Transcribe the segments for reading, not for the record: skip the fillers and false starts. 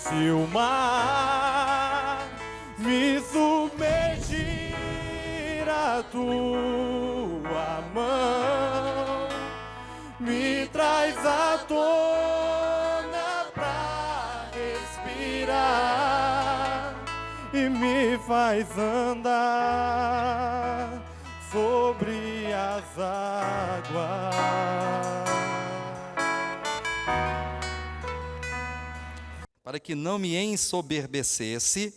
Se o mar me submergir, a tua mão me traz à tona pra respirar e me faz andar sobre as águas. Para que não me ensoberbecesse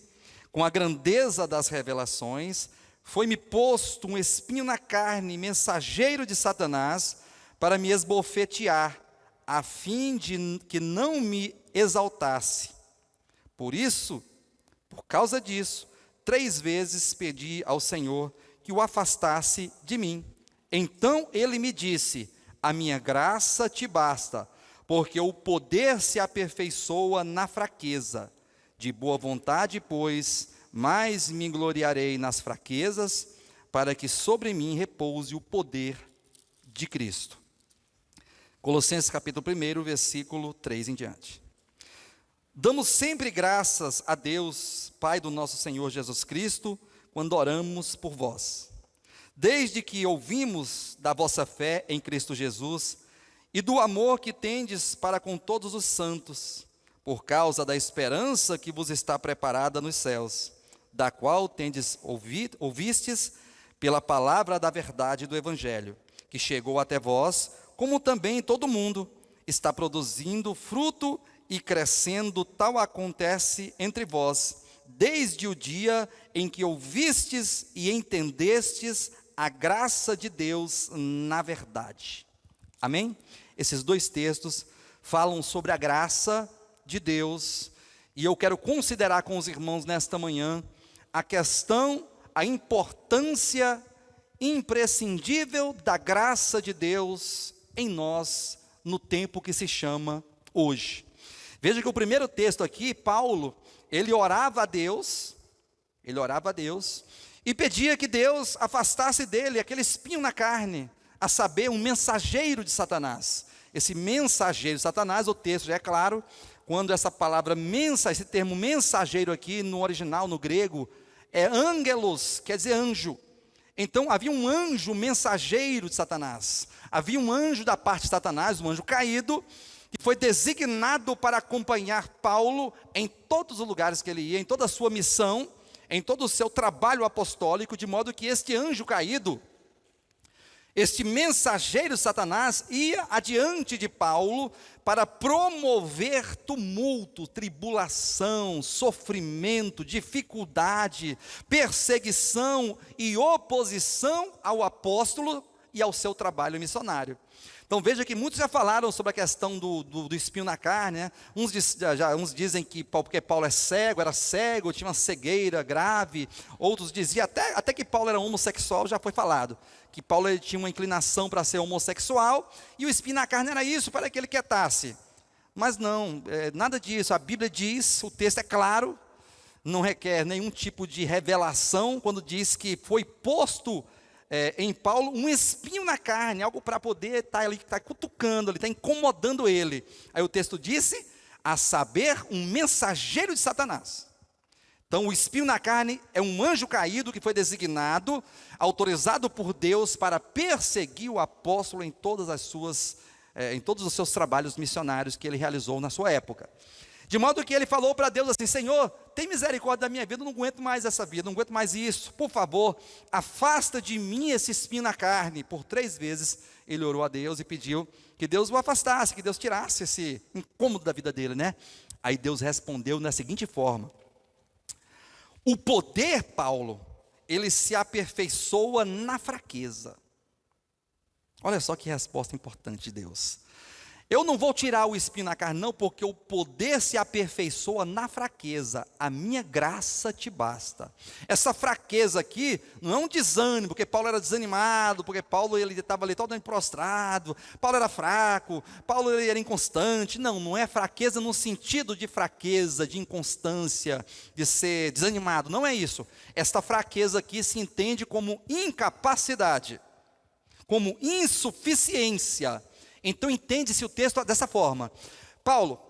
com a grandeza das revelações, foi-me posto um espinho na carne, mensageiro de Satanás, para me esbofetear, a fim de que não me exaltasse. Por causa disso, 3 vezes pedi ao Senhor que o afastasse de mim. Então ele me disse: a minha graça te basta, porque o poder se aperfeiçoa na fraqueza. De boa vontade, pois, mais me gloriarei nas fraquezas, para que sobre mim repouse o poder de Cristo. Colossenses capítulo 1, versículo 3 em diante. Damos sempre graças a Deus, Pai do nosso Senhor Jesus Cristo, quando oramos por vós. Desde que ouvimos da vossa fé em Cristo Jesus, e do amor que tendes para com todos os santos, por causa da esperança que vos está preparada nos céus, da qual tendes ouvistes pela palavra da verdade do Evangelho, que chegou até vós, como também todo mundo está produzindo fruto e crescendo. Tal acontece entre vós, desde o dia em que ouvistes e entendestes a graça de Deus na verdade. Amém? Esses 2 textos falam sobre a graça de Deus, e eu quero considerar com os irmãos nesta manhã a questão, a importância imprescindível da graça de Deus em nós, no tempo que se chama hoje. Veja que o primeiro texto aqui, Paulo, ele orava a Deus, e pedia que Deus afastasse dele aquele espinho na carne, a saber, um mensageiro de Satanás. Esse mensageiro de Satanás, o texto já é claro, quando essa palavra esse termo mensageiro aqui, no original, no grego, é angelos, quer dizer anjo. Então, havia um anjo mensageiro de Satanás. Havia um anjo da parte de Satanás, um anjo caído, que foi designado para acompanhar Paulo em todos os lugares que ele ia, em toda a sua missão, em todo o seu trabalho apostólico, de modo que este anjo caído, este mensageiro de Satanás, ia adiante de Paulo para promover tumulto, tribulação, sofrimento, dificuldade, perseguição e oposição ao apóstolo e ao seu trabalho missionário. Então veja que muitos já falaram sobre a questão do espinho na carne, né? Uns dizem que porque Paulo era cego, tinha uma cegueira grave. Outros diziam, até que Paulo era homossexual, já foi falado, que Paulo ele tinha uma inclinação para ser homossexual, e o espinho na carne era isso, para que ele quietasse. Mas não, nada disso. A Bíblia diz, o texto é claro, não requer nenhum tipo de revelação, quando diz que foi posto em Paulo um espinho na carne, algo para poder estar ali, está cutucando, está incomodando ele. Aí o texto disse, a saber, um mensageiro de Satanás. Então o espinho na carne é um anjo caído que foi designado, autorizado por Deus para perseguir o apóstolo em todos os seus trabalhos missionários que ele realizou na sua época. De modo que ele falou para Deus assim: Senhor, tem misericórdia da minha vida, eu não aguento mais essa vida, não aguento mais isso, por favor, afasta de mim esse espinho na carne. Por 3 vezes ele orou a Deus e pediu que Deus o afastasse, que Deus tirasse esse incômodo da vida dele, né? Aí Deus respondeu da seguinte forma: o poder, Paulo, ele se aperfeiçoa na fraqueza. Olha só que resposta importante de Deus. Eu não vou tirar o espinho na carne, não, porque o poder se aperfeiçoa na fraqueza. A minha graça te basta. Essa fraqueza aqui não é um desânimo, porque Paulo era desanimado, porque Paulo ele estava ali todo prostrado, Paulo era fraco, Paulo ele era inconstante. Não é fraqueza no sentido de fraqueza, de inconstância, de ser desanimado. Não é isso. Esta fraqueza aqui se entende como incapacidade, como insuficiência. Então entende-se o texto dessa forma: Paulo,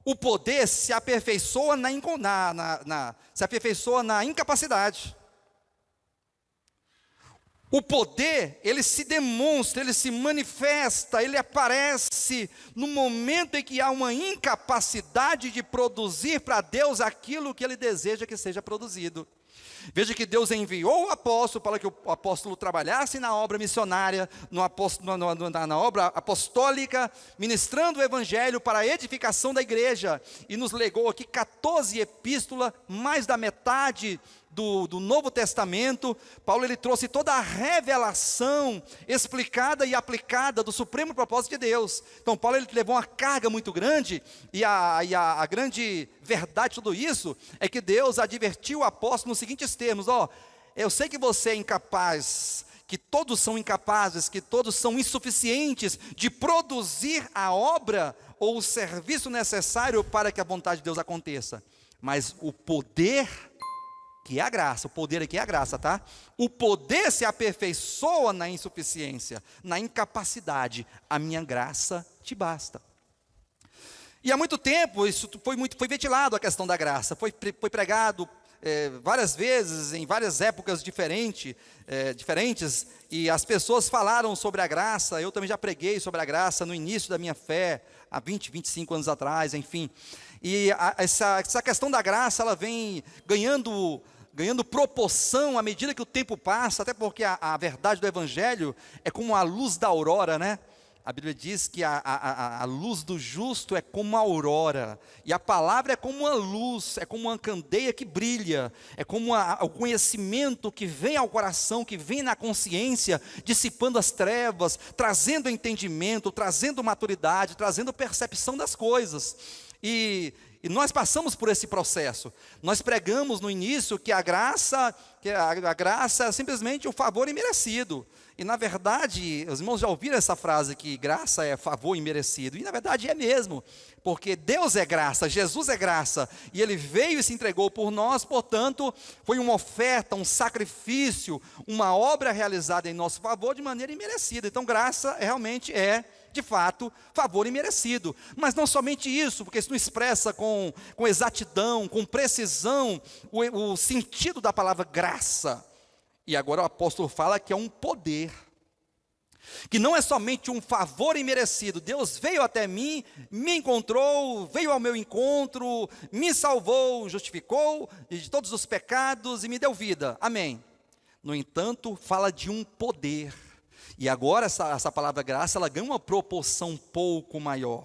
o poder se aperfeiçoa se aperfeiçoa na incapacidade. O poder, ele se demonstra, ele se manifesta, ele aparece no momento em que há uma incapacidade de produzir para Deus aquilo que Ele deseja que seja produzido. Veja que Deus enviou o apóstolo para que o apóstolo trabalhasse na obra missionária, na obra apostólica, ministrando o evangelho para a edificação da igreja, e nos legou aqui 14 epístolas, mais da metade do Novo Testamento. Paulo, ele trouxe toda a revelação explicada e aplicada do supremo propósito de Deus. Então Paulo, ele levou uma carga muito grande, e a grande verdade de tudo isso é que Deus advertiu o apóstolo nos seguintes termos: eu sei que você é incapaz, que todos são incapazes, que todos são insuficientes de produzir a obra ou o serviço necessário para que a vontade de Deus aconteça, mas o poder, que é a graça, o poder aqui é a graça, tá? O poder se aperfeiçoa na insuficiência, na incapacidade. A minha graça te basta. E há muito tempo, isso foi ventilado, a questão da graça. Foi pregado várias vezes, em várias épocas diferentes, e as pessoas falaram sobre a graça. Eu também já preguei sobre a graça no início da minha fé, há 20, 25 anos atrás, enfim. E essa questão da graça, ela vem ganhando proporção à medida que o tempo passa, até porque a verdade do Evangelho é como a luz da aurora, né? A Bíblia diz que a luz do justo é como a aurora, e a palavra é como uma luz, é como uma candeia que brilha, é como o conhecimento que vem ao coração, que vem na consciência, dissipando as trevas, trazendo entendimento, trazendo maturidade, trazendo percepção das coisas. E nós passamos por esse processo. Nós pregamos no início que a graça é simplesmente o favor imerecido. E na verdade, os irmãos já ouviram essa frase que graça é favor imerecido. E na verdade é mesmo, porque Deus é graça, Jesus é graça, e Ele veio e se entregou por nós. Portanto, foi uma oferta, um sacrifício, uma obra realizada em nosso favor de maneira imerecida. Então graça realmente é, de fato, favor imerecido. Mas não somente isso, porque isso não expressa com exatidão, com precisão, o sentido da palavra graça. E agora o apóstolo fala que é um poder, que não é somente um favor imerecido. Deus veio até mim, me encontrou, veio ao meu encontro, me salvou, justificou de todos os pecados e me deu vida. Amém. No entanto, fala de um poder. E agora essa palavra graça, ela ganha uma proporção um pouco maior.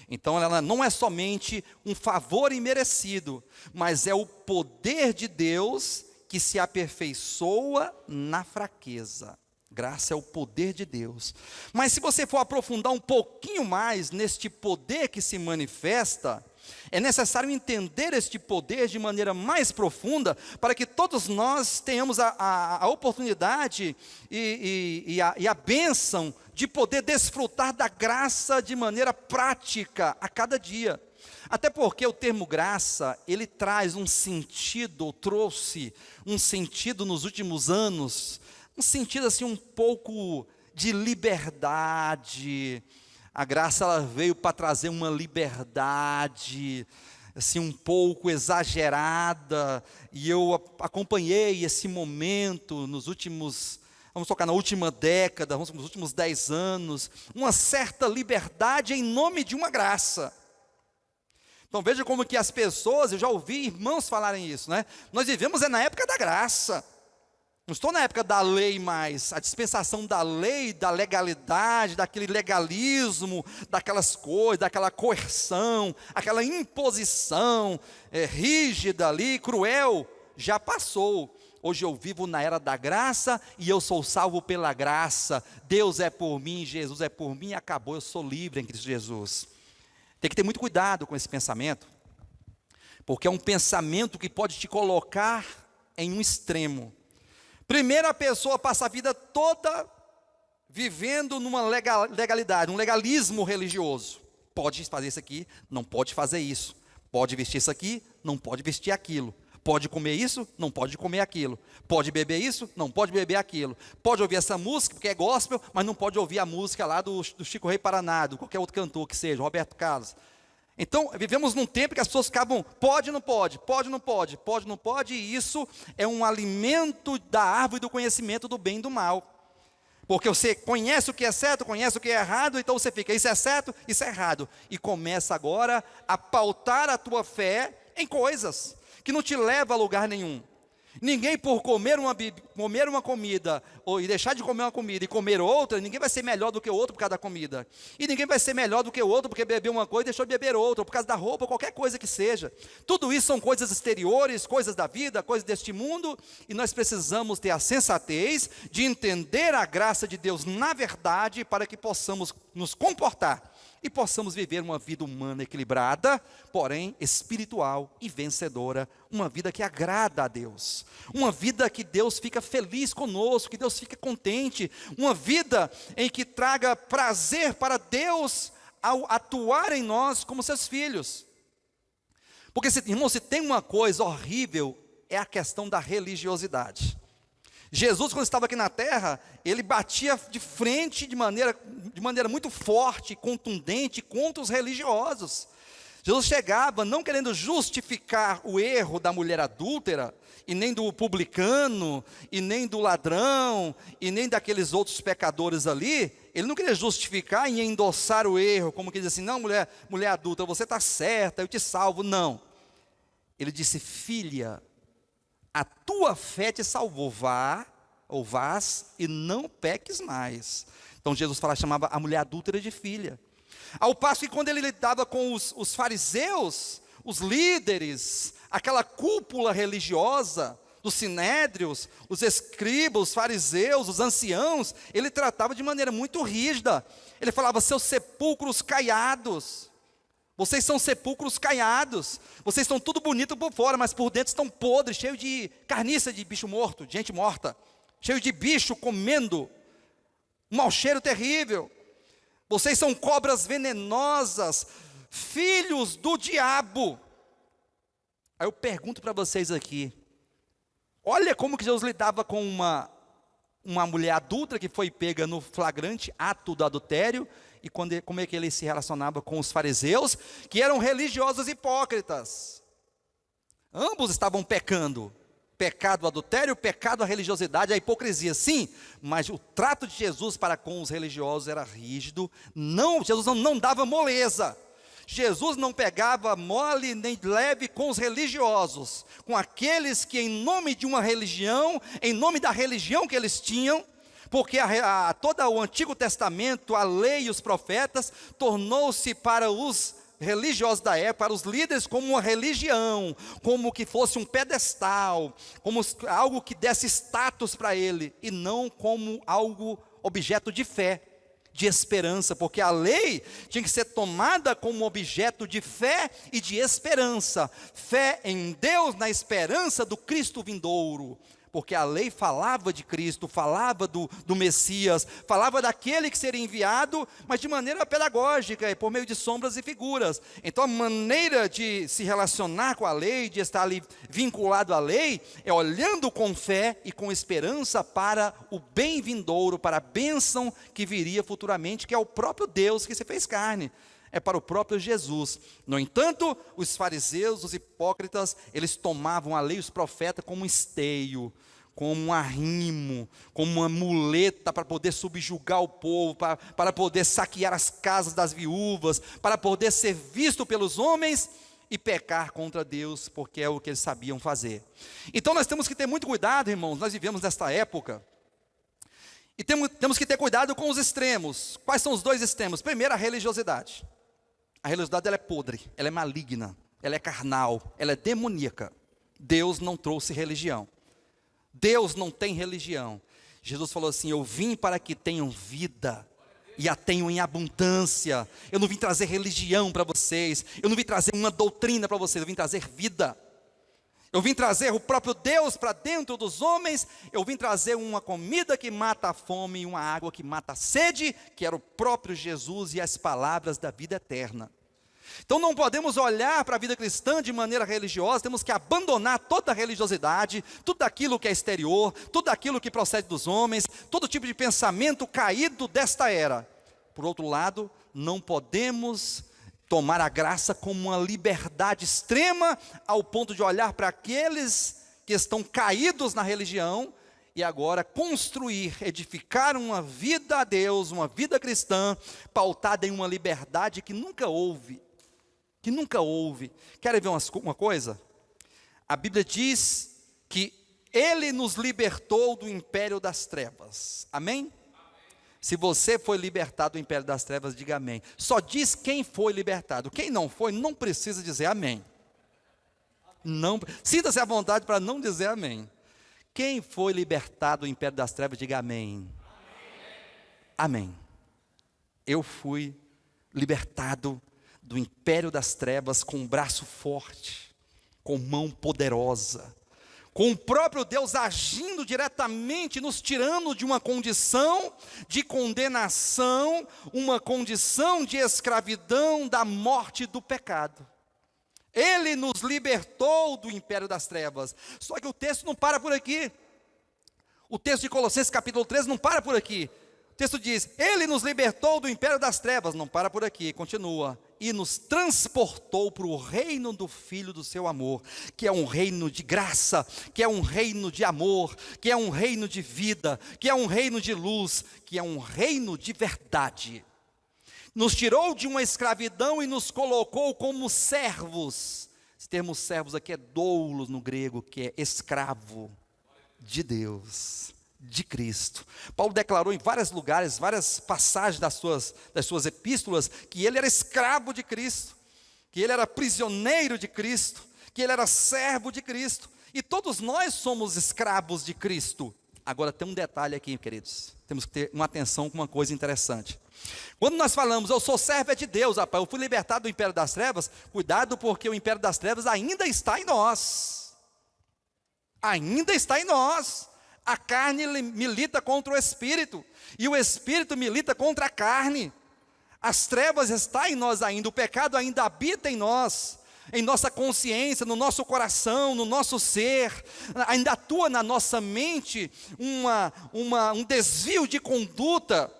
Então ela não é somente um favor imerecido, mas é o poder de Deus que se aperfeiçoa na fraqueza. Graça é o poder de Deus. Mas se você for aprofundar um pouquinho mais neste poder que se manifesta, é necessário entender este poder de maneira mais profunda, para que todos nós tenhamos a oportunidade e a bênção de poder desfrutar da graça de maneira prática a cada dia. Até porque o termo graça, ele traz um sentido, trouxe um sentido nos últimos anos, um sentido assim um pouco de liberdade. A graça, ela veio para trazer uma liberdade, assim um pouco exagerada, e eu acompanhei esse momento nos últimos, vamos tocar na última década, nos últimos 10 anos, uma certa liberdade em nome de uma graça. Então veja como que as pessoas, eu já ouvi irmãos falarem isso, né? Nós vivemos na época da graça. Não estou na época da lei mais, a dispensação da lei, da legalidade, daquele legalismo, daquelas coisas, daquela coerção, aquela imposição rígida ali, cruel, já passou. Hoje eu vivo na era da graça e eu sou salvo pela graça. Deus é por mim, Jesus é por mim, acabou, eu sou livre em Cristo Jesus. Tem que ter muito cuidado com esse pensamento, porque é um pensamento que pode te colocar em um extremo. Primeiro, a pessoa passa a vida toda vivendo numa legalidade, um legalismo religioso. Pode fazer isso aqui, não pode fazer isso. Pode vestir isso aqui, não pode vestir aquilo. Pode comer isso, não pode comer aquilo. Pode beber isso, não pode beber aquilo. Pode ouvir essa música, porque é gospel, mas não pode ouvir a música lá do Chico Rei Paraná, de qualquer outro cantor que seja, Roberto Carlos. Então, vivemos num tempo que as pessoas acabam, pode, não pode, pode, não pode, pode, não pode, e isso é um alimento da árvore do conhecimento do bem e do mal. Porque você conhece o que é certo, conhece o que é errado, então você fica, isso é certo, isso é errado. E começa agora a pautar a tua fé em coisas que não te levam a lugar nenhum. Ninguém por comer uma comida, ou deixar de comer uma comida e comer outra, ninguém vai ser melhor do que o outro por causa da comida. E ninguém vai ser melhor do que o outro porque bebeu uma coisa e deixou de beber outra, ou por causa da roupa, ou qualquer coisa que seja. Tudo isso são coisas exteriores, coisas da vida, coisas deste mundo, e nós precisamos ter a sensatez de entender a graça de Deus na verdade, para que possamos nos comportar e possamos viver uma vida humana equilibrada, porém espiritual e vencedora, uma vida que agrada a Deus, uma vida que Deus fica feliz conosco, que Deus fica contente, uma vida em que traga prazer para Deus ao atuar em nós como seus filhos. Porque, irmão, se tem uma coisa horrível, é a questão da religiosidade. Jesus, quando estava aqui na terra, ele batia de frente de maneira muito forte, contundente contra os religiosos. Jesus chegava não querendo justificar o erro da mulher adúltera, e nem do publicano, e nem do ladrão, e nem daqueles outros pecadores ali. Ele não queria justificar e endossar o erro, como que diz assim, não, mulher adúltera, você está certa, eu te salvo. Não. Ele disse, filha, a tua fé te salvou, vá, ou vás, e não peques mais. Então Jesus chamava a mulher adúltera de filha. Ao passo que quando ele lidava com os fariseus, os líderes, aquela cúpula religiosa, dos sinédrios, os escribas, os fariseus, os anciãos, ele tratava de maneira muito rígida. Ele falava, seus sepulcros caiados. Vocês são sepulcros caiados, vocês estão tudo bonito por fora, mas por dentro estão podres, cheio de carniça de bicho morto, de gente morta, cheio de bicho comendo, um mau cheiro terrível. Vocês são cobras venenosas, filhos do diabo. Aí eu pergunto para vocês aqui, olha como que Jesus lidava com uma mulher adulta que foi pega no flagrante ato do adultério, e como é que ele se relacionava com os fariseus, que eram religiosos hipócritas. Ambos estavam pecando. Pecado do adultério, pecado da religiosidade, a hipocrisia, sim, mas o trato de Jesus para com os religiosos era rígido. Jesus não dava moleza. Jesus não pegava mole nem leve com os religiosos, com aqueles que em nome de uma religião, em nome da religião que eles tinham, porque todo o Antigo Testamento, a lei e os profetas, tornou-se para os religiosos da época, para os líderes, como uma religião, como que fosse um pedestal, como algo que desse status para ele, e não como algo objeto de fé, de esperança, porque a lei tinha que ser tomada como objeto de fé e de esperança, fé em Deus na esperança do Cristo vindouro. Porque a lei falava de Cristo, falava do Messias, falava daquele que seria enviado, mas de maneira pedagógica, por meio de sombras e figuras. Então a maneira de se relacionar com a lei, de estar ali vinculado à lei, é olhando com fé e com esperança para o bem vindouro, para a bênção que viria futuramente, que é o próprio Deus que se fez carne. É para o próprio Jesus. No entanto, os fariseus, os hipócritas, eles tomavam a lei e os profetas como um esteio, como um arrimo, como uma muleta para poder subjugar o povo, para poder saquear as casas das viúvas, para poder ser visto pelos homens e pecar contra Deus, porque é o que eles sabiam fazer. Então nós temos que ter muito cuidado, irmãos, nós vivemos nesta época, e temos que ter cuidado com os extremos. Quais são os dois extremos? Primeiro, a religiosidade. A religiosidade ela é podre, ela é maligna, ela é carnal, ela é demoníaca. Deus não trouxe religião. Deus não tem religião. Jesus falou assim, eu vim para que tenham vida e a tenham em abundância. Eu não vim trazer religião para vocês, eu não vim trazer uma doutrina para vocês, eu vim trazer vida. Eu vim trazer o próprio Deus para dentro dos homens, eu vim trazer uma comida que mata a fome e uma água que mata a sede, que era o próprio Jesus e as palavras da vida eterna. Então não podemos olhar para a vida cristã de maneira religiosa, temos que abandonar toda a religiosidade, tudo aquilo que é exterior, tudo aquilo que procede dos homens, todo tipo de pensamento caído desta era. Por outro lado, não podemos tomar a graça como uma liberdade extrema, ao ponto de olhar para aqueles que estão caídos na religião, e agora construir, edificar uma vida a Deus, uma vida cristã, pautada em uma liberdade que nunca houve. Que nunca houve. Querem ver uma coisa? A Bíblia diz que Ele nos libertou do império das trevas. Amém? Se você foi libertado do império das trevas, diga amém. Só diz quem foi libertado. Quem não foi, não precisa dizer amém. Não, sinta-se à vontade para não dizer amém. Quem foi libertado do império das trevas, diga amém. Amém. Eu fui libertado do império das trevas com um braço forte, com mão poderosa, com o próprio Deus agindo diretamente, nos tirando de uma condição de condenação, uma condição de escravidão, da morte e do pecado. Ele nos libertou do império das trevas. Só que o texto não para por aqui. O texto de Colossenses capítulo 13 não para por aqui. O texto diz, Ele nos libertou do império das trevas. Não para por aqui, continua. E nos transportou para o reino do Filho do seu amor, que é um reino de graça, que é um reino de amor, que é um reino de vida, que é um reino de luz, que é um reino de verdade. Nos tirou de uma escravidão e nos colocou como servos. Esse termo servos aqui é doulos no grego, que é escravo de Deus, de Cristo. Paulo declarou em vários lugares, várias passagens das suas epístolas, que ele era escravo de Cristo, que ele era prisioneiro de Cristo, que ele era servo de Cristo. E todos nós somos escravos de Cristo. Agora tem um detalhe aqui, queridos. Temos que ter uma atenção com uma coisa interessante. Quando nós falamos, eu sou servo de Deus, rapaz, eu fui libertado do império das trevas, cuidado, porque o império das trevas ainda está em nós. Ainda está em nós. A carne milita contra o espírito, e o espírito milita contra a carne. As trevas estão em nós ainda, o pecado ainda habita em nós, em nossa consciência, no nosso coração, no nosso ser, ainda atua na nossa mente um desvio de conduta,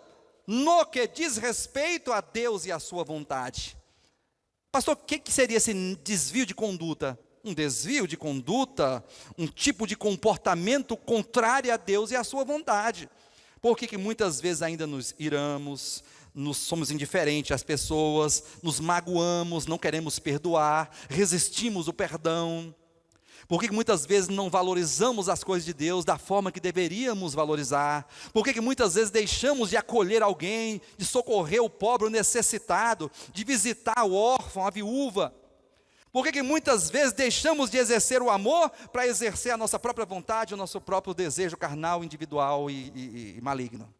no que diz respeito a Deus e a sua vontade. Pastor, o que seria esse desvio de conduta? Um desvio de conduta, um tipo de comportamento contrário a Deus e a sua vontade. Por que muitas vezes ainda nos iramos, somos indiferentes às pessoas, nos magoamos, não queremos perdoar, resistimos o perdão? Por que muitas vezes não valorizamos as coisas de Deus da forma que deveríamos valorizar? Por que muitas vezes deixamos de acolher alguém, de socorrer o pobre, o necessitado, de visitar o órfão, a viúva? Por que muitas vezes deixamos de exercer o amor para exercer a nossa própria vontade, o nosso próprio desejo carnal, individual e maligno?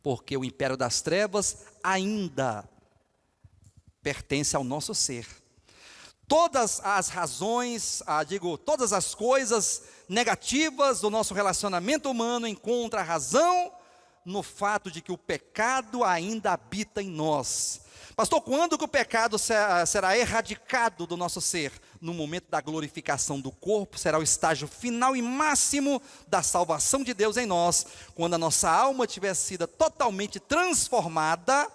Porque o império das trevas ainda pertence ao nosso ser. Todas as razões, todas as coisas negativas do nosso relacionamento humano encontram a razão no fato de que o pecado ainda habita em nós. Pastor, quando que o pecado será erradicado do nosso ser? No momento da glorificação do corpo, será o estágio final e máximo da salvação de Deus em nós, quando a nossa alma tiver sido totalmente transformada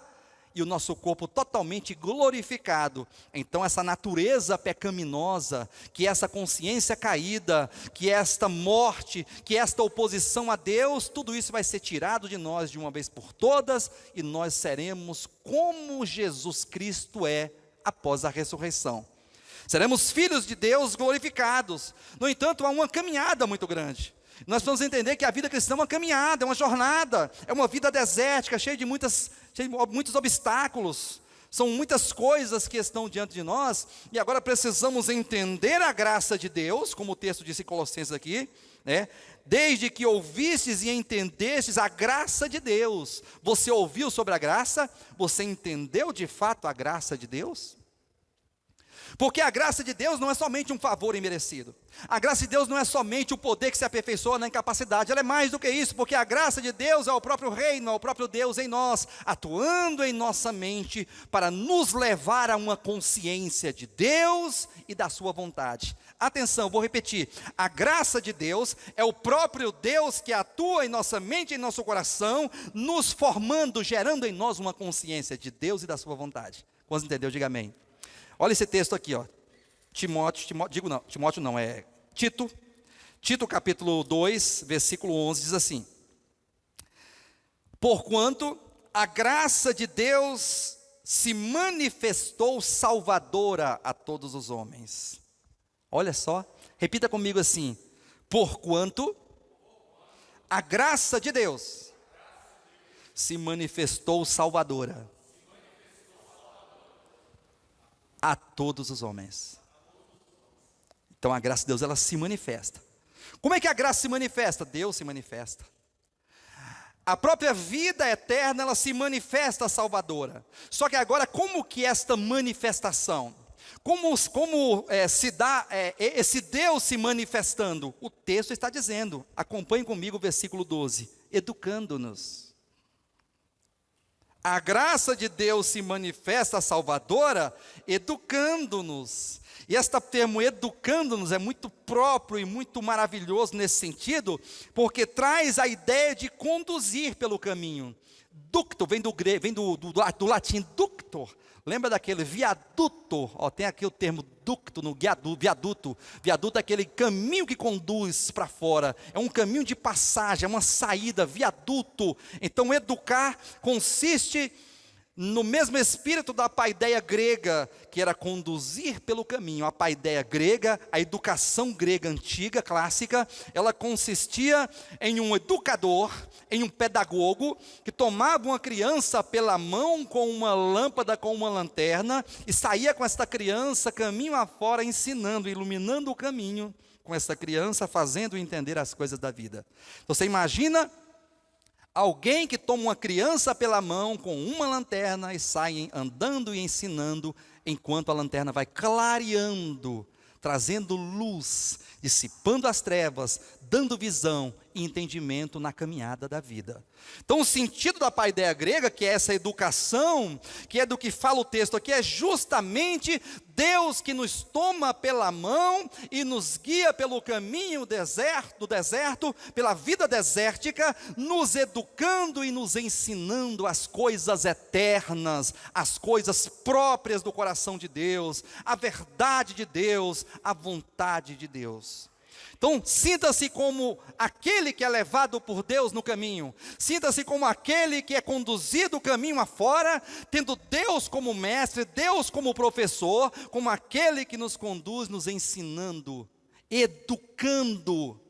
e o nosso corpo totalmente glorificado. Então essa natureza pecaminosa, que essa consciência caída, que esta morte, que esta oposição a Deus, tudo isso vai ser tirado de nós de uma vez por todas, e nós seremos como Jesus Cristo é após a ressurreição. Seremos filhos de Deus glorificados. No entanto, há uma caminhada muito grande. Nós vamos entender que a vida cristã é uma caminhada, é uma jornada, é uma vida desértica, cheia de muitos obstáculos. São muitas coisas que estão diante de nós, e agora precisamos entender a graça de Deus, como o texto disse em Colossenses aqui, né? Desde que ouvistes e entendestes a graça de Deus. Você ouviu sobre a graça? Você entendeu de fato a graça de Deus? Porque a graça de Deus não é somente um favor imerecido. A graça de Deus não é somente o poder que se aperfeiçoa na incapacidade. Ela é mais do que isso, porque a graça de Deus é o próprio reino, é o próprio Deus em nós, atuando em nossa mente para nos levar a uma consciência de Deus e da sua vontade. Atenção, vou repetir. A graça de Deus é o próprio Deus que atua em nossa mente e em nosso coração, nos formando, gerando em nós uma consciência de Deus e da sua vontade. Quantos entendeu? Diga amém. Olha esse texto aqui, ó. Tito capítulo 2, versículo 11, diz assim: porquanto a graça de Deus se manifestou salvadora a todos os homens. Olha só, repita comigo assim: porquanto a graça de Deus se manifestou salvadora a todos os homens. Então a graça de Deus, ela se manifesta. Como é que a graça se manifesta? Deus se manifesta. A própria vida eterna, ela se manifesta salvadora. Só que agora, como que esta manifestação? Como se dá esse Deus se manifestando? O texto está dizendo, acompanhe comigo o versículo 12, educando-nos. A graça de Deus se manifesta salvadora, educando-nos. E este termo educando-nos é muito próprio e muito maravilhoso nesse sentido, porque traz a ideia de conduzir pelo caminho. Ducto vem do latim ductor. Lembra daquele viaduto? Tem aqui o termo ducto no viaduto. Viaduto é aquele caminho que conduz para fora. É um caminho de passagem, é uma saída, viaduto. Então, educar consiste no mesmo espírito da paideia grega, que era conduzir pelo caminho. A paideia grega, a educação grega antiga, clássica, ela consistia em um educador, em um pedagogo, que tomava uma criança pela mão com uma lâmpada, com uma lanterna, e saía com esta criança caminho afora, ensinando, iluminando o caminho com essa criança, fazendo entender as coisas da vida. Então, você imagina alguém que toma uma criança pela mão com uma lanterna e sai andando e ensinando, enquanto a lanterna vai clareando, trazendo luz, dissipando as trevas, dando visão e entendimento na caminhada da vida. Então, o sentido da paideia grega, que é essa educação, que é do que fala o texto aqui, é justamente Deus que nos toma pela mão e nos guia pelo caminho do deserto, pela vida desértica, nos educando e nos ensinando as coisas eternas, as coisas próprias do coração de Deus, a verdade de Deus, a vontade de Deus. Então, sinta-se como aquele que é levado por Deus no caminho. Sinta-se como aquele que é conduzido o caminho afora, tendo Deus como mestre, Deus como professor, como aquele que nos conduz, nos ensinando, educando.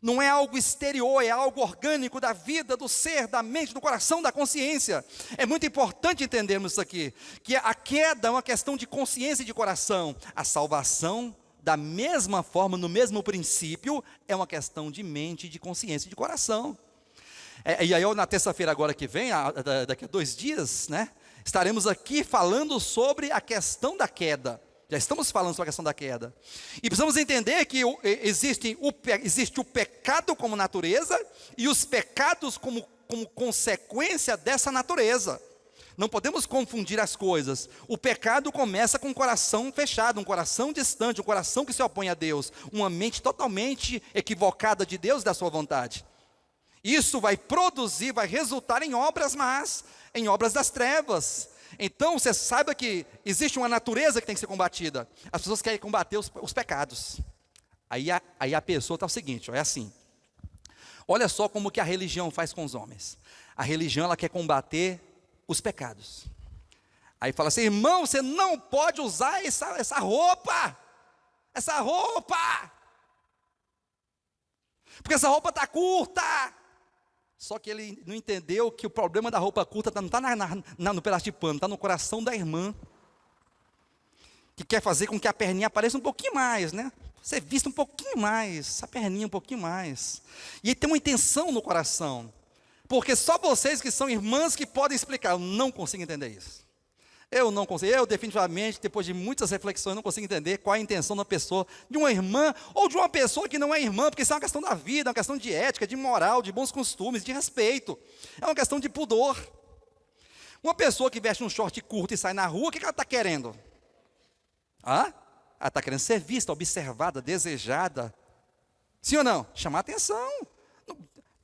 Não é algo exterior, é algo orgânico da vida, do ser, da mente, do coração, da consciência. É muito importante entendermos isso aqui, que a queda é uma questão de consciência e de coração. A salvação, da mesma forma, no mesmo princípio, é uma questão de mente, de consciência e de coração. E aí, na terça-feira agora que vem, daqui a 2 dias, né, estaremos aqui falando sobre a questão da queda. Já estamos falando sobre a questão da queda. E precisamos entender que existe o pecado como natureza e os pecados como consequência dessa natureza. Não podemos confundir as coisas. O pecado começa com um coração fechado, um coração distante, um coração que se opõe a Deus, uma mente totalmente equivocada de Deus e da sua vontade. Isso vai produzir, vai resultar em obras más, em obras das trevas. Então, você saiba que existe uma natureza que tem que ser combatida. As pessoas querem combater os pecados. Aí a pessoa está o seguinte, é assim. Olha só como que a religião faz com os homens. A religião, ela quer combater os pecados. Aí fala assim: irmão, você não pode usar essa roupa, porque essa roupa está curta. Só que ele não entendeu que o problema da roupa curta não está no pedaço de pano, está no coração da irmã, que quer fazer com que a perninha apareça um pouquinho mais, né? Você vista um pouquinho mais, essa perninha um pouquinho mais. E ele tem uma intenção no coração. Porque só vocês que são irmãs que podem explicar. Eu não consigo entender isso. Eu não consigo. Eu definitivamente, depois de muitas reflexões, não consigo entender qual é a intenção da pessoa, de uma irmã, ou de uma pessoa que não é irmã, porque isso é uma questão da vida, é uma questão de ética, de moral, de bons costumes, de respeito. É uma questão de pudor. Uma pessoa que veste um short curto e sai na rua, o que ela está querendo? Ela está querendo ser vista, observada, desejada. Sim ou não? Chamar atenção.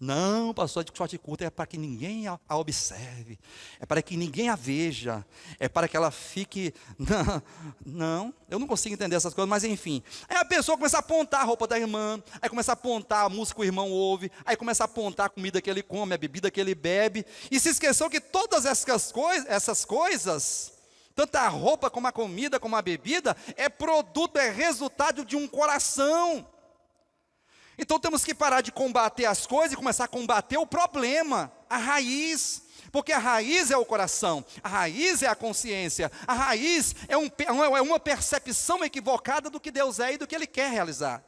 Não, pastor, de short curto é para que ninguém a observe, é para que ninguém a veja, é para que ela fique... Não, eu não consigo entender essas coisas, mas enfim. Aí a pessoa começa a apontar a roupa da irmã, aí começa a apontar a música que o irmão ouve, aí começa a apontar a comida que ele come, a bebida que ele bebe, e se esqueceu que todas essas coisas, tanto a roupa como a comida, como a bebida, é produto, é resultado de um coração. Então temos que parar de combater as coisas e começar a combater o problema, a raiz. Porque a raiz é o coração, a raiz é a consciência, a raiz é uma percepção equivocada do que Deus é e do que Ele quer realizar.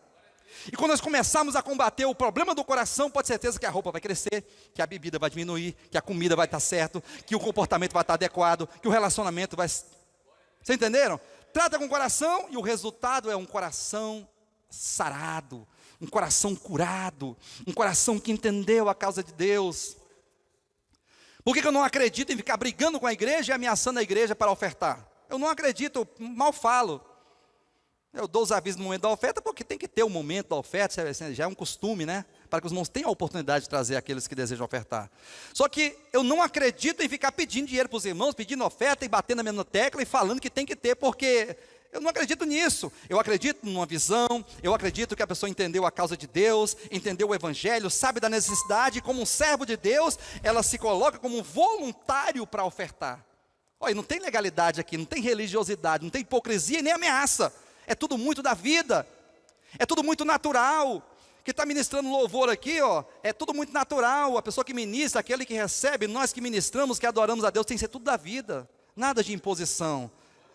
E quando nós começarmos a combater o problema do coração, pode ter certeza que a roupa vai crescer, que a bebida vai diminuir, que a comida vai estar certo, que o comportamento vai estar adequado, que o relacionamento vai... Vocês entenderam? Trata com o coração e o resultado é um coração sarado, um coração curado, um coração que entendeu a causa de Deus. Por que eu não acredito em ficar brigando com a igreja e ameaçando a igreja para ofertar? Eu não acredito, eu mal falo. Eu dou os avisos no momento da oferta, porque tem que ter o momento da oferta, já é um costume, né? Para que os irmãos tenham a oportunidade de trazer aqueles que desejam ofertar. Só que eu não acredito em ficar pedindo dinheiro para os irmãos, pedindo oferta e batendo na mesma tecla e falando que tem que ter, porque... eu não acredito nisso. Eu acredito numa visão, eu acredito que a pessoa entendeu a causa de Deus, entendeu o evangelho, sabe da necessidade, e como um servo de Deus, ela se coloca como um voluntário para ofertar. Olha, não tem legalidade aqui, não tem religiosidade, não tem hipocrisia e nem ameaça. É tudo muito da vida, é tudo muito natural. Que está ministrando louvor aqui, ó, é tudo muito natural. A pessoa que ministra, aquele que recebe, nós que ministramos, que adoramos a Deus, tem que ser tudo da vida. Nada de imposição.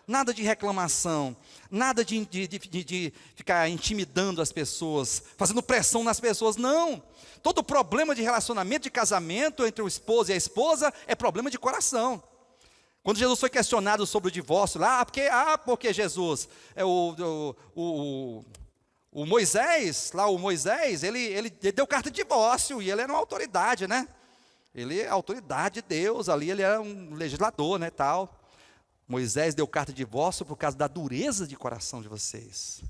Nada de reclamação, nada de ficar intimidando as pessoas, fazendo pressão nas pessoas, não. Todo problema de relacionamento, de casamento entre o esposo e a esposa, é problema de coração. Quando Jesus foi questionado sobre o divórcio, lá, porque Jesus, o Moisés, ele deu carta de divórcio, e ele era uma autoridade, né? Ele é a autoridade de Deus, ali ele era um legislador, né, tal. Moisés deu carta de divórcio por causa da dureza de coração de vocês.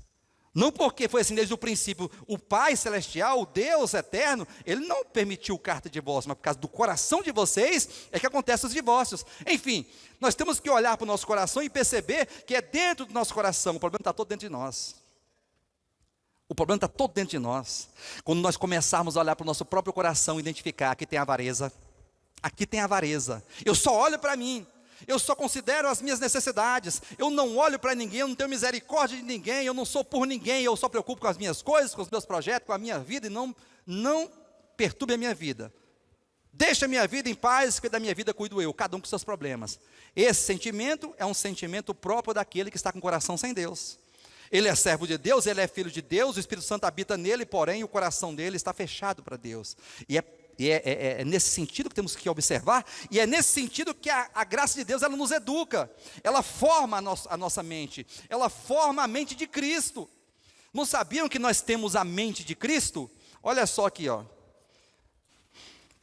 Não porque foi assim desde o princípio. O Pai Celestial, o Deus Eterno, Ele não permitiu carta de divórcio, mas por causa do coração de vocês é que acontecem os divórcios. Enfim, nós temos que olhar para o nosso coração e perceber que é dentro do nosso coração. O problema está todo dentro de nós. O problema está todo dentro de nós. Quando nós começarmos a olhar para o nosso próprio coração e identificar, aqui tem avareza. Aqui tem avareza. Eu só olho para mim. Eu só considero as minhas necessidades, eu não olho para ninguém, eu não tenho misericórdia de ninguém, eu não sou por ninguém, eu só preocupo com as minhas coisas, com os meus projetos, com a minha vida, e não perturbe a minha vida. Deixa a minha vida em paz, que da minha vida cuido eu, cada um com seus problemas. Esse sentimento é um sentimento próprio daquele que está com o coração sem Deus. Ele é servo de Deus, ele é filho de Deus, o Espírito Santo habita nele, porém o coração dele está fechado para Deus. E é nesse sentido que temos que observar, e é nesse sentido que a graça de Deus, ela nos educa, ela forma a nossa mente, ela forma a mente de Cristo. Não sabiam que nós temos a mente de Cristo? Olha só aqui, ó.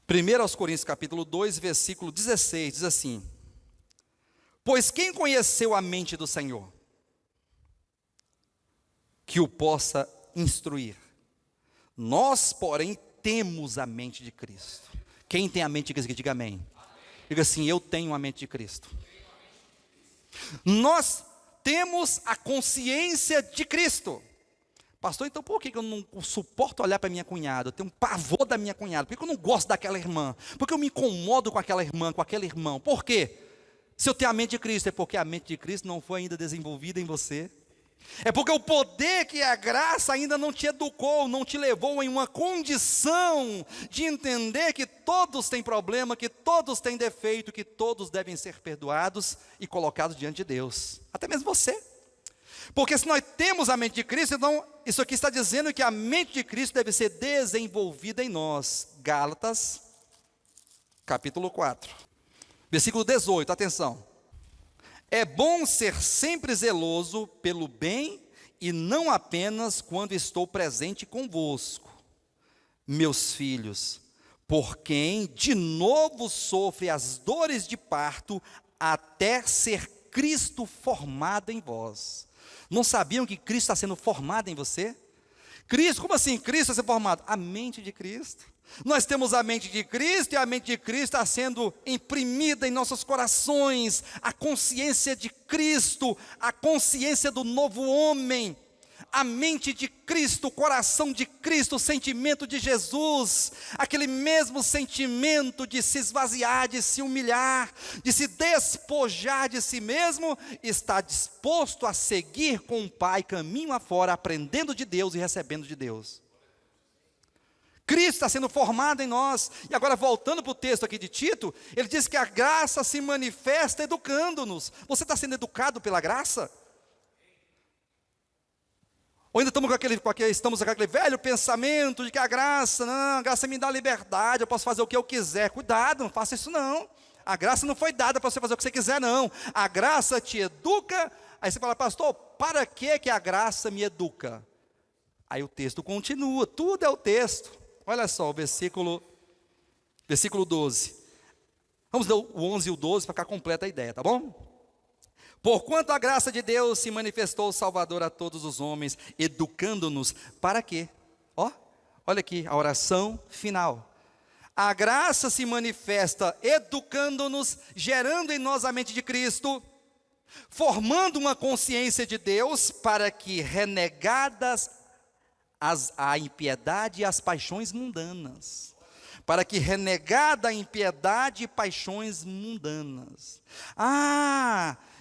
1 Coríntios capítulo 2, versículo 16, diz assim: pois quem conheceu a mente do Senhor, que o possa instruir? Nós, porém, temos a mente de Cristo. Quem tem a mente de Cristo, diga amém. Diga assim: eu tenho a mente de Cristo. Nós temos a consciência de Cristo. Pastor, então por que eu não suporto olhar para minha cunhada? Eu tenho um pavor da minha cunhada. Por que eu não gosto daquela irmã? Por que eu me incomodo com aquela irmã, com aquele irmão? Por quê? Se eu tenho a mente de Cristo, é porque a mente de Cristo não foi ainda desenvolvida em você. É porque o poder que é a graça ainda não te educou, não te levou em uma condição de entender que todos têm problema, que todos têm defeito, que todos devem ser perdoados e colocados diante de Deus. Até mesmo você. Porque se nós temos a mente de Cristo, então isso aqui está dizendo que a mente de Cristo deve ser desenvolvida em nós. Gálatas, capítulo 4, versículo 18, atenção. É bom ser sempre zeloso pelo bem e não apenas quando estou presente convosco, meus filhos, por quem de novo sofre as dores de parto até ser Cristo formado em vós. Não sabiam que Cristo está sendo formado em você? Cristo, como assim? Cristo vai ser formado? A mente de Cristo. Nós temos a mente de Cristo, e a mente de Cristo está sendo imprimida em nossos corações, a consciência de Cristo, a consciência do novo homem, a mente de Cristo, o coração de Cristo, o sentimento de Jesus, aquele mesmo sentimento de se esvaziar, de se humilhar, de se despojar de si mesmo, está disposto a seguir com o Pai caminho afora, aprendendo de Deus e recebendo de Deus. Cristo está sendo formado em nós. E agora, voltando para o texto aqui de Tito, ele diz que a graça se manifesta educando-nos. Você está sendo educado pela graça? Ou ainda estamos com aquele velho pensamento de que a graça me dá liberdade, eu posso fazer o que eu quiser. Cuidado, não faça isso não. A graça não foi dada para você fazer o que você quiser, não. A graça te educa. Aí você fala, pastor, para que a graça me educa? Aí o texto continua, tudo é o texto. Olha só o versículo 12. Vamos ler o 11 e o 12 para ficar completa a ideia, tá bom? Porquanto a graça de Deus se manifestou Salvador a todos os homens, educando-nos para quê? Olha aqui a oração final. A graça se manifesta educando-nos, gerando em nós a mente de Cristo, formando uma consciência de Deus, para que renegadas a impiedade e as paixões mundanas. Para que renegada a impiedade e paixões mundanas.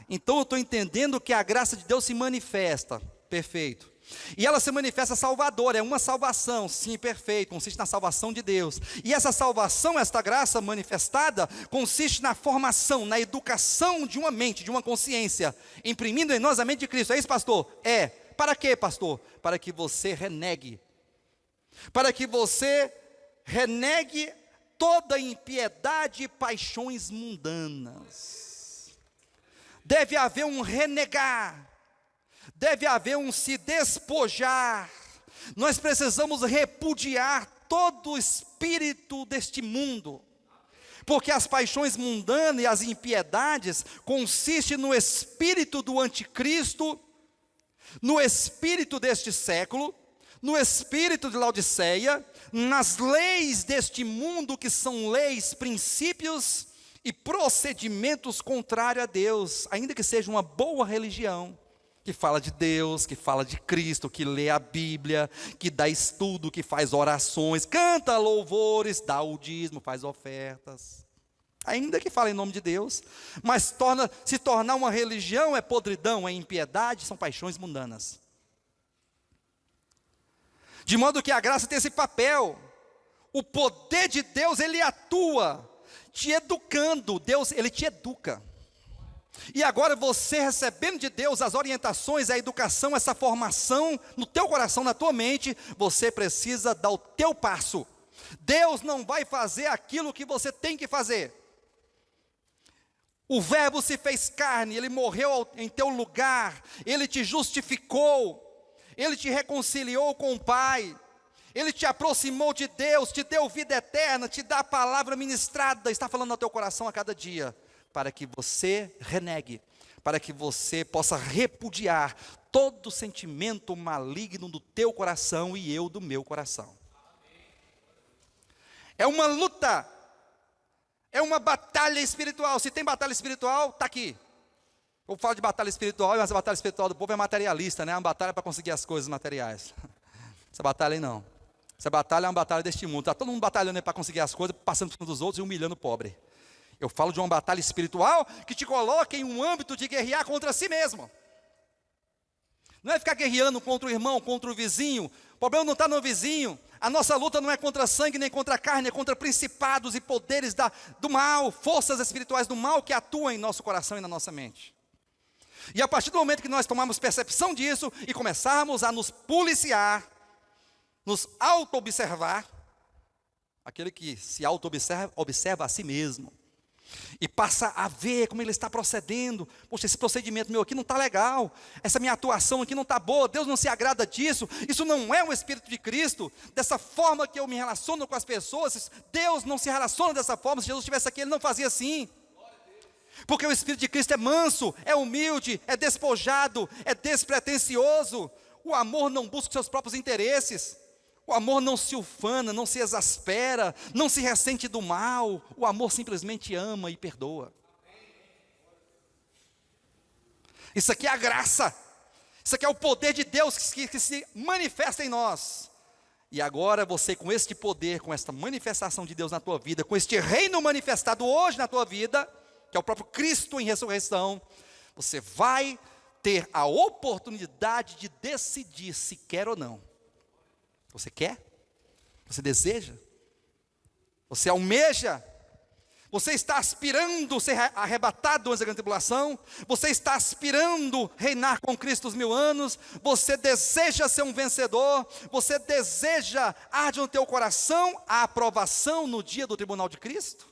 Então eu estou entendendo que a graça de Deus se manifesta. Perfeito. E ela se manifesta salvadora, é uma salvação, sim, perfeito, consiste na salvação de Deus. E essa salvação, esta graça manifestada, consiste na formação, na educação de uma mente, de uma consciência, imprimindo em nós a mente de Cristo. É isso, pastor? É. Para quê, pastor? Para que você renegue. Para que você renegue toda impiedade e paixões mundanas. Deve haver um renegar. Deve haver um se despojar. Nós precisamos repudiar todo o espírito deste mundo. Porque as paixões mundanas e as impiedades consistem no espírito do anticristo, no espírito deste século, no espírito de Laodiceia, nas leis deste mundo, que são leis, princípios e procedimentos contrários a Deus, ainda que seja uma boa religião, que fala de Deus, que fala de Cristo, que lê a Bíblia, que dá estudo, que faz orações, canta louvores, dá o dízimo, faz ofertas, ainda que fala em nome de Deus, mas se tornar uma religião é podridão, é impiedade, são paixões mundanas. De modo que a graça tem esse papel, o poder de Deus, ele atua, te educando, Deus, ele te educa. E agora você recebendo de Deus as orientações, a educação, essa formação no teu coração, na tua mente, você precisa dar o teu passo. Deus não vai fazer aquilo que você tem que fazer. O verbo se fez carne, ele morreu em teu lugar, ele te justificou, ele te reconciliou com o Pai, ele te aproximou de Deus, te deu vida eterna, te dá a palavra ministrada, está falando no teu coração a cada dia, para que você renegue, para que você possa repudiar todo sentimento maligno do teu coração e eu do meu coração. É uma luta, é uma batalha espiritual. Se tem batalha espiritual, está aqui. Eu falo de batalha espiritual, mas a batalha espiritual do povo é materialista, né? É uma batalha para conseguir as coisas materiais. Essa batalha aí não. Essa batalha é uma batalha deste mundo. Está todo mundo batalhando para conseguir as coisas, passando por cima dos outros e humilhando o pobre. Eu falo de uma batalha espiritual que te coloca em um âmbito de guerrear contra si mesmo. Não é ficar guerreando contra o irmão, contra o vizinho. O problema não está no vizinho. A nossa luta não é contra sangue nem contra carne, é contra principados e poderes do mal, forças espirituais do mal que atuam em nosso coração e na nossa mente. E a partir do momento que nós tomarmos percepção disso e começarmos a nos policiar, nos auto-observar, aquele que se auto-observa, observa a si mesmo, e passa a ver como ele está procedendo. Poxa, esse procedimento meu aqui não está legal, essa minha atuação aqui não está boa, Deus não se agrada disso, isso não é o Espírito de Cristo, dessa forma que eu me relaciono com as pessoas, Deus não se relaciona dessa forma. Se Jesus estivesse aqui, Ele não fazia assim, porque o Espírito de Cristo é manso, é humilde, é despojado, é despretensioso. O amor não busca os seus próprios interesses. O amor não se ufana, não se exaspera, não se ressente do mal. O amor simplesmente ama e perdoa. Isso aqui é a graça. Isso aqui é o poder de Deus que se manifesta em nós. E agora você, com este poder, com esta manifestação de Deus na tua vida, com este reino manifestado hoje na tua vida, que é o próprio Cristo em ressurreição, você vai ter a oportunidade de decidir se quer ou não. Você quer? Você deseja? Você almeja? Você está aspirando ser arrebatado antes da grande tribulação? Você está aspirando reinar com Cristo os 1000 anos? Você deseja ser um vencedor? Você deseja, arde no teu coração, a aprovação no dia do tribunal de Cristo?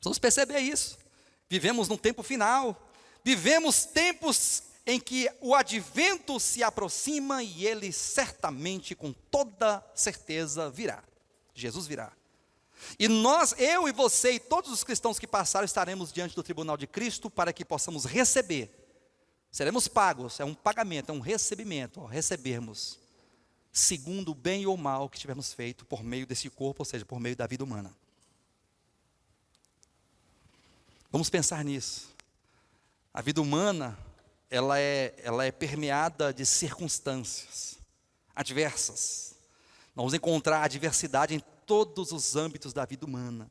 Vamos perceber isso. Vivemos num tempo final. Vivemos tempos em que o advento se aproxima e ele certamente, com toda certeza, virá. Jesus virá. E nós, eu e você e todos os cristãos que passaram, estaremos diante do tribunal de Cristo para que possamos receber. Seremos pagos, é um pagamento, é um recebimento, recebermos, segundo o bem ou mal que tivermos feito por meio desse corpo, ou seja, por meio da vida humana. Vamos pensar nisso. A vida humana, ela é permeada de circunstâncias adversas. Nós vamos encontrar adversidade em todos os âmbitos da vida humana.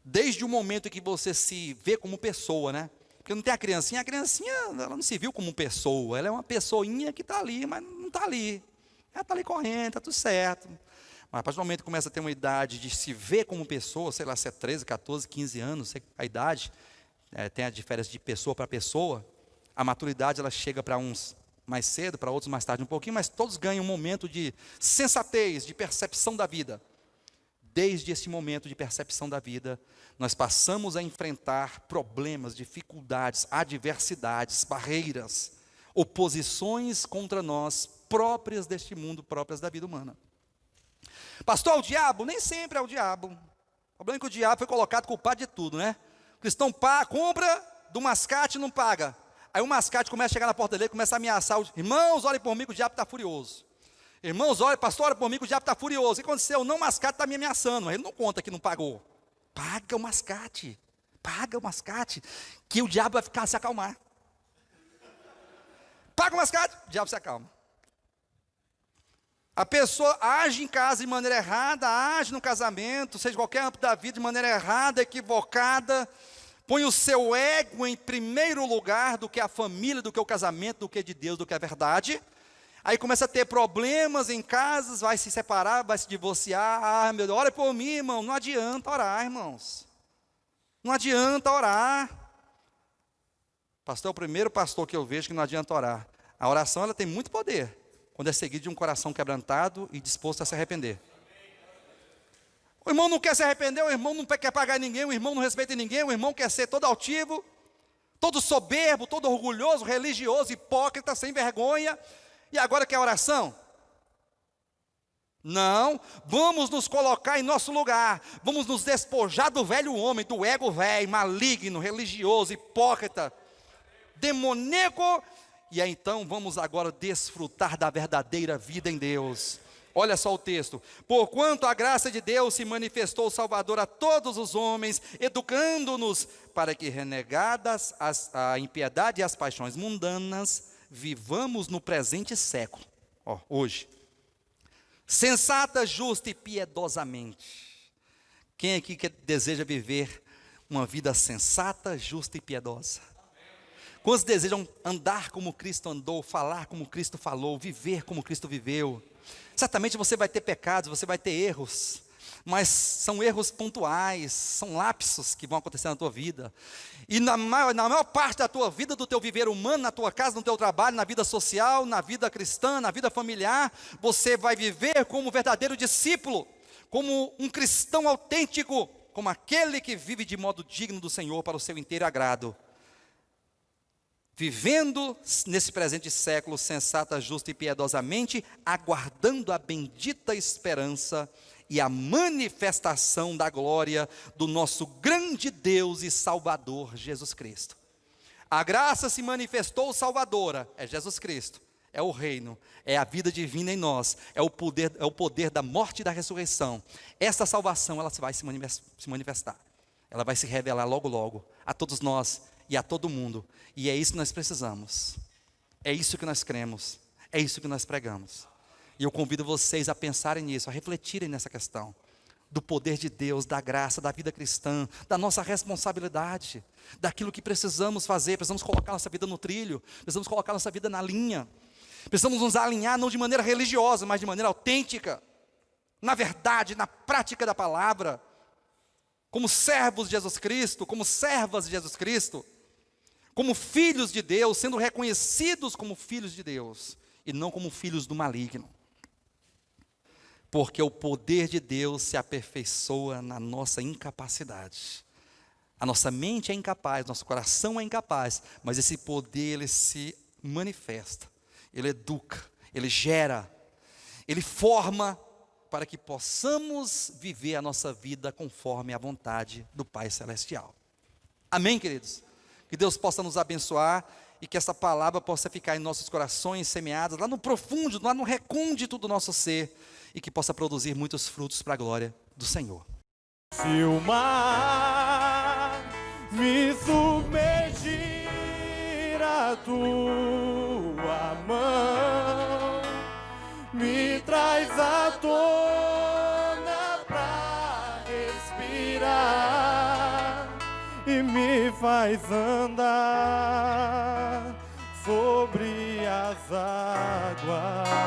Desde o momento em que você se vê como pessoa, né? Porque não tem a criancinha ela não se viu como pessoa, ela é uma pessoinha que está ali, mas não está ali. Ela está ali correndo, está tudo certo. Mas a partir do momento que começa a ter uma idade de se ver como pessoa, sei lá, se é 13, 14, 15 anos, a idade, tem a diferença de pessoa para pessoa, a maturidade ela chega para uns mais cedo, para outros mais tarde um pouquinho, mas todos ganham um momento de sensatez, de percepção da vida. Desde esse momento de percepção da vida, nós passamos a enfrentar problemas, dificuldades, adversidades, barreiras, oposições contra nós, próprias deste mundo, próprias da vida humana. Pastor, é o diabo? Nem sempre é o diabo. O problema é que o diabo foi colocado culpado de tudo, né? O cristão compra do mascate e não paga. Aí o mascate começa a chegar na porta dele, começa a ameaçar. Irmãos, olhem por mim que o diabo está furioso. Irmãos, olhem, pastor, olha por mim que o diabo está furioso. O que aconteceu? Não, o mascate está me ameaçando. Ele não conta que não pagou. Paga o mascate. Paga o mascate. Que o diabo vai ficar se acalmar. Paga o mascate, o diabo se acalma. A pessoa age em casa de maneira errada, age no casamento, seja qualquer âmbito da vida, de maneira errada, equivocada, põe o seu ego em primeiro lugar do que a família, do que o casamento, do que de Deus, do que a verdade. Aí começa a ter problemas em casas, vai se separar, vai se divorciar. Ah, meu Deus, ora por mim, irmão. Não adianta orar, irmãos. Não adianta orar. Pastor é o primeiro pastor que eu vejo que não adianta orar. A oração ela tem muito poder, quando é seguido de um coração quebrantado e disposto a se arrepender. O irmão não quer se arrepender, o irmão não quer pagar ninguém, o irmão não respeita ninguém, o irmão quer ser todo altivo, todo soberbo, todo orgulhoso, religioso, hipócrita, sem vergonha. E agora quer oração? Não, vamos nos colocar em nosso lugar, vamos nos despojar do velho homem, do ego velho, maligno, religioso, hipócrita, demoníaco. E aí então vamos agora desfrutar da verdadeira vida em Deus. Olha só o texto. Porquanto a graça de Deus se manifestou Salvador a todos os homens, educando-nos para que, renegadas a impiedade e as paixões mundanas, vivamos no presente século, hoje, sensata, justa e piedosamente. Quem aqui deseja viver uma vida sensata, justa e piedosa? Quantos desejam andar como Cristo andou, falar como Cristo falou, viver como Cristo viveu? Certamente você vai ter pecados, você vai ter erros, mas são erros pontuais, são lapsos que vão acontecer na tua vida. E na maior parte da tua vida, do teu viver humano, na tua casa, no teu trabalho, na vida social, na vida cristã, na vida familiar, você vai viver como um verdadeiro discípulo, como um cristão autêntico, como aquele que vive de modo digno do Senhor para o seu inteiro agrado. Vivendo nesse presente século, sensata, justa e piedosamente, aguardando a bendita esperança e a manifestação da glória do nosso grande Deus e Salvador, Jesus Cristo. A graça se manifestou salvadora, é Jesus Cristo, é o reino, é a vida divina em nós, é o poder da morte e da ressurreição. Essa salvação, ela vai se manifestar, ela vai se revelar logo logo, a todos nós e a todo mundo, e é isso que nós precisamos, é isso que nós cremos, é isso que nós pregamos. E eu convido vocês a pensarem nisso, a refletirem nessa questão, do poder de Deus, da graça, da vida cristã, da nossa responsabilidade, daquilo que precisamos fazer. Precisamos colocar nossa vida no trilho, precisamos colocar nossa vida na linha, precisamos nos alinhar não de maneira religiosa, mas de maneira autêntica, na verdade, na prática da palavra, como servos de Jesus Cristo, como servas de Jesus Cristo, como filhos de Deus, sendo reconhecidos como filhos de Deus, e não como filhos do maligno. Porque o poder de Deus se aperfeiçoa na nossa incapacidade. A nossa mente é incapaz, nosso coração é incapaz, mas esse poder, ele se manifesta, ele educa, ele gera, ele forma para que possamos viver a nossa vida conforme a vontade do Pai Celestial. Amém, queridos? Que Deus possa nos abençoar e que essa palavra possa ficar em nossos corações semeadas, lá no profundo, lá no recôndito do nosso ser, e que possa produzir muitos frutos para a glória do Senhor. Se o mar me submergir, a tua mão me traz à tona pra respirar e me faz andar sobre as águas.